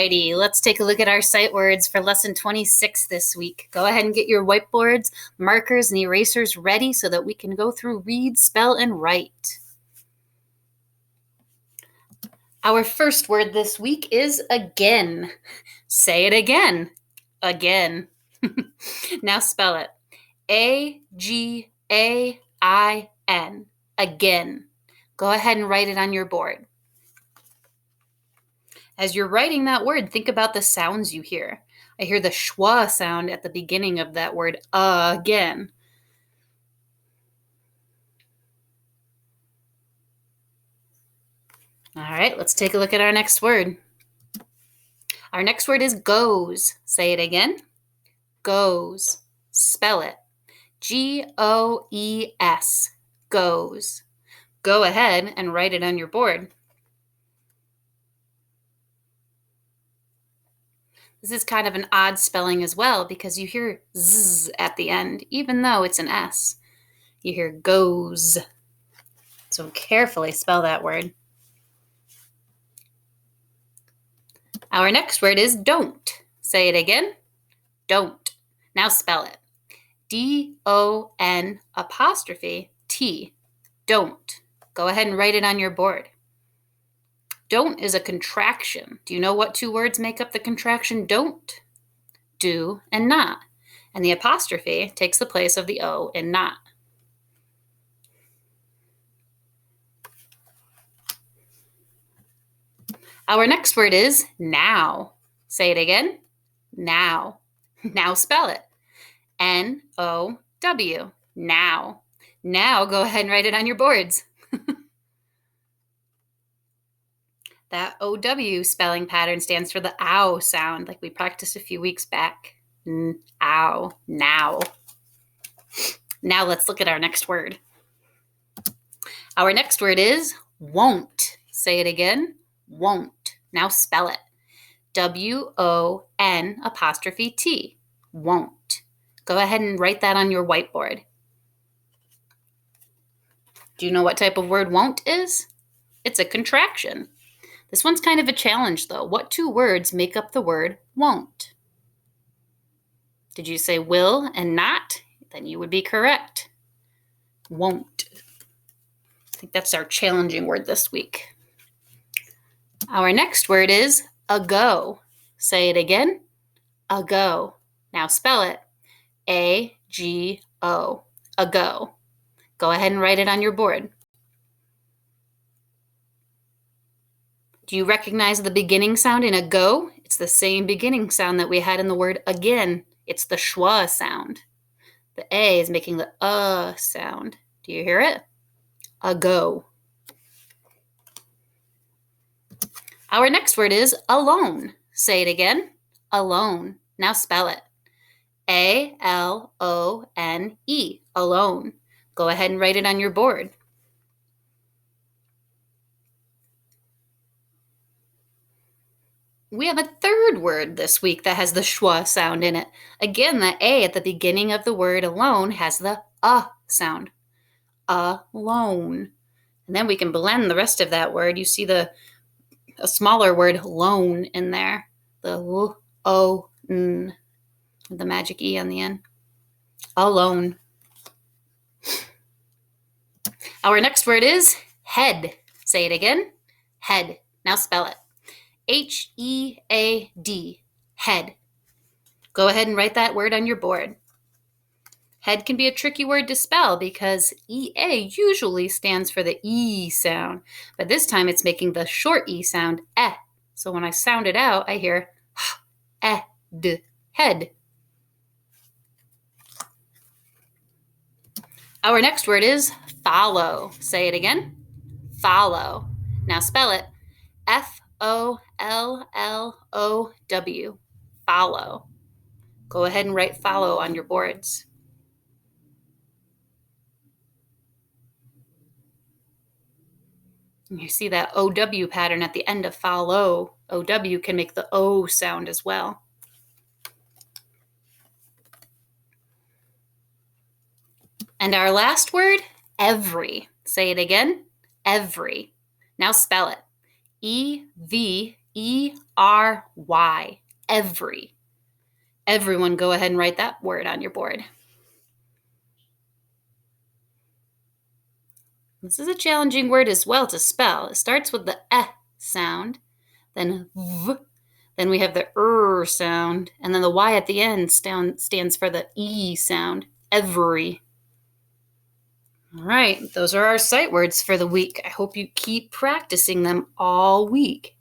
Alrighty, let's take a look at our sight words for lesson 26 this week. Go ahead and get your whiteboards, markers, and erasers ready so that we can go through read, spell, and write. Our first word this week is again. Say it again. Again. Now spell it. A-G-A-I-N. Again. Go ahead and write it on your board. As you're writing that word, think about the sounds you hear. I hear the schwa sound at the beginning of that word, again. All right, let's take a look at our next word. Our next word is goes. Say it again. Goes. Spell it. G-O-E-S. Goes. Go ahead and write it on your board. This is kind of an odd spelling as well because you hear z at the end, even though it's an S. You hear goes. So carefully spell that word. Our next word is don't. Say it again. Don't. Now spell it. D-O-N apostrophe T. Don't. Go ahead and write it on your board. Don't is a contraction. Do you know what two words make up the contraction don't? Do and not. And the apostrophe takes the place of the O in not. Our next word is now. Say it again. Now. Now spell it. N-O-W. Now. Now go ahead and write it on your boards. That O-W spelling pattern stands for the ow sound, like we practiced a few weeks back. Ow. Now. Now let's look at our next word. Our next word is won't. Say it again. Won't. Now spell it. W-O-N apostrophe T. Won't. Go ahead and write that on your whiteboard. Do you know what type of word won't is? It's a contraction. This one's kind of a challenge, though. What two words make up the word won't? Did you say will and not? Then you would be correct. Won't. I think that's our challenging word this week. Our next word is ago. Say it again. Ago. Now spell it. A-G-O. Ago. Go ahead and write it on your board. Do you recognize the beginning sound in ago? It's the same beginning sound that we had in the word again. It's the schwa sound. The A is making the sound. Do you hear it? Ago. Our next word is alone. Say it again. Alone. Now spell it. A-L-O-N-E. Alone. Go ahead and write it on your board. We have a third word this week that has the schwa sound in it. Again, the A at the beginning of the word alone has the sound. Alone. And then we can blend the rest of that word. You see a smaller word lone in there. The L-O-N. The magic E on the end. Alone. Our next word is head. Say it again. Head. Now spell it. H-E-A-D. Head. Go ahead and write that word on your board. Head can be a tricky word to spell because E-A usually stands for the E sound, but this time it's making the short E sound, eh. So when I sound it out, I hear h-e-d, head. Our next word is follow. Say it again. Follow. Now spell it. F-O-L-L-O-W. Follow. Go ahead and write follow on your boards. And you see that O-W pattern at the end of follow. O-W can make the O sound as well. And our last word, every. Say it again. Every. Now spell it. E-V-E-R-Y. E-R-Y. Every. Everyone go ahead and write that word on your board. This is a challenging word as well to spell. It starts with the eh sound, then v, then we have the sound, and then the y at the end stands for the e sound. Every. All right, those are our sight words for the week. I hope you keep practicing them all week.